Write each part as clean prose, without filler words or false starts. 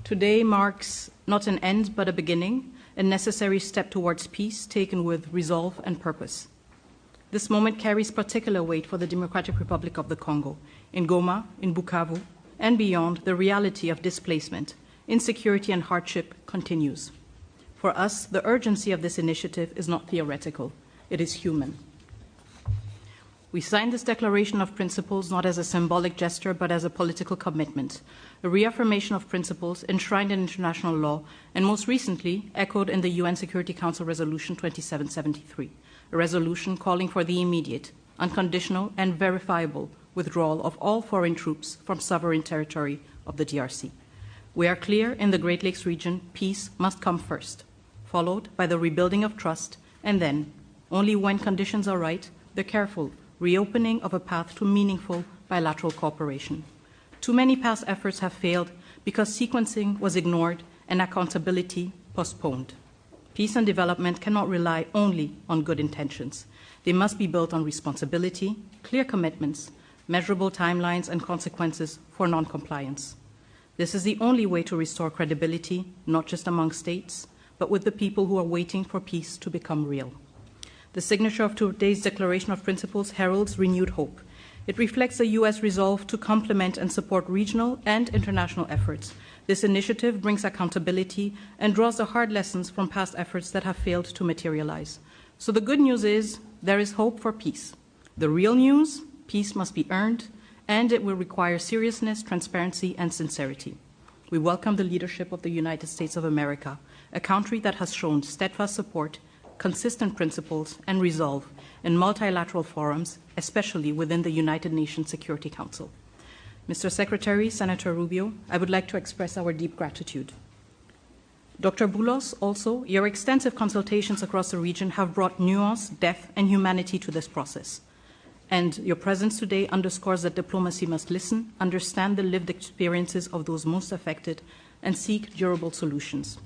Today marks not an end but a beginning, a necessary step towards peace taken with resolve and purpose. This moment carries particular weight for the Democratic Republic of the Congo. In Goma, in Bukavu, and beyond, the reality of displacement, insecurity and hardship continues. For us, the urgency of this initiative is not theoretical, it is human. We signed this declaration of principles not as a symbolic gesture, but as a political commitment, a reaffirmation of principles enshrined in international law and most recently echoed in the UN Security Council Resolution 2773, a resolution calling for the immediate, unconditional and verifiable withdrawal of all foreign troops from sovereign territory of the DRC. We are clear in the Great Lakes region, peace must come first, followed by the rebuilding of trust, and then, only when conditions are right, the careful reopening of a path to meaningful bilateral cooperation. Too many past efforts have failed because sequencing was ignored and accountability postponed. Peace and development cannot rely only on good intentions. They must be built on responsibility, clear commitments, measurable timelines, and consequences for non-compliance. This is the only way to restore credibility, not just among states, but with the people who are waiting for peace to become real. The signature of today's Declaration of Principles heralds renewed hope. It reflects the U.S. resolve to complement and support regional and international efforts. This initiative brings accountability and draws the hard lessons from past efforts that have failed to materialize. So the good news is there is hope for peace. The real news, peace must be earned, and it will require seriousness, transparency, and sincerity. We welcome the leadership of the United States of America, a country that has shown steadfast support, consistent principles, and resolve in multilateral forums, especially within the United Nations Security Council. Mr. Secretary, Senator Rubio, I would like to express our deep gratitude. Dr. Boulos, also, your extensive consultations across the region have brought nuance, depth, and humanity to this process. And your presence today underscores that diplomacy must listen, understand the lived experiences of those most affected, and seek durable solutions.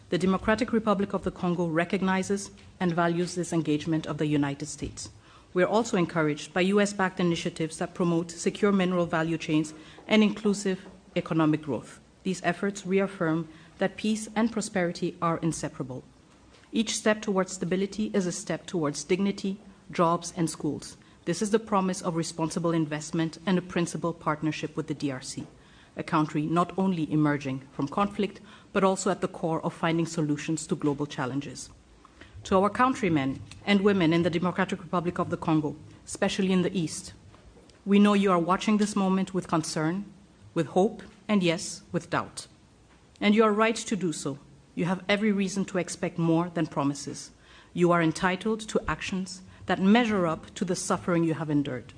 The Democratic Republic of the Congo recognizes and values this engagement of the United States. We are also encouraged by US-backed initiatives that promote secure mineral value chains and inclusive economic growth. These efforts reaffirm that peace and prosperity are inseparable. Each step towards stability is a step towards dignity, jobs, and schools. This is the promise of responsible investment and a principled partnership with the DRC, a country not only emerging from conflict, but also at the core of finding solutions to global challenges. To our countrymen and women in the Democratic Republic of the Congo, especially in the East, we know you are watching this moment with concern, with hope, and yes, with doubt. And you are right to do so. You have every reason to expect more than promises. You are entitled to actions that measure up to the suffering you have endured.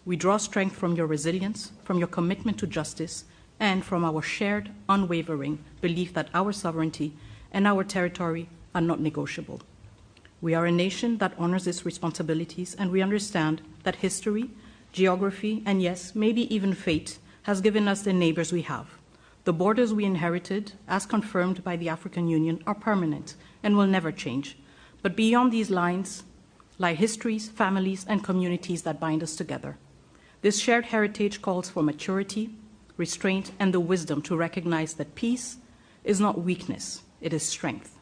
We draw strength from your resilience, from your commitment to justice, and from our shared, unwavering belief that our sovereignty and our territory are not negotiable. We are a nation that honors its responsibilities, and we understand that history, geography, and yes, maybe even fate has given us the neighbors we have. The borders we inherited, as confirmed by the African Union, are permanent and will never change. But beyond these lines lie histories, families, and communities that bind us together. This shared heritage calls for maturity, restraint, and the wisdom to recognize that peace is not weakness, it is strength.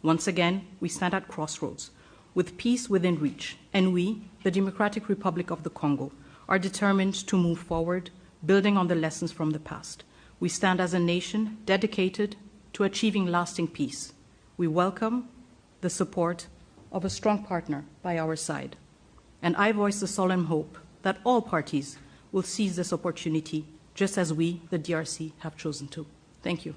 Once again, we stand at crossroads, with peace within reach, and we, the Democratic Republic of the Congo, are determined to move forward, building on the lessons from the past. We stand as a nation dedicated to achieving lasting peace. We welcome the support of a strong partner by our side. And I voice the solemn hope that all parties will seize this opportunity, just as we, the DRC, have chosen to. Thank you.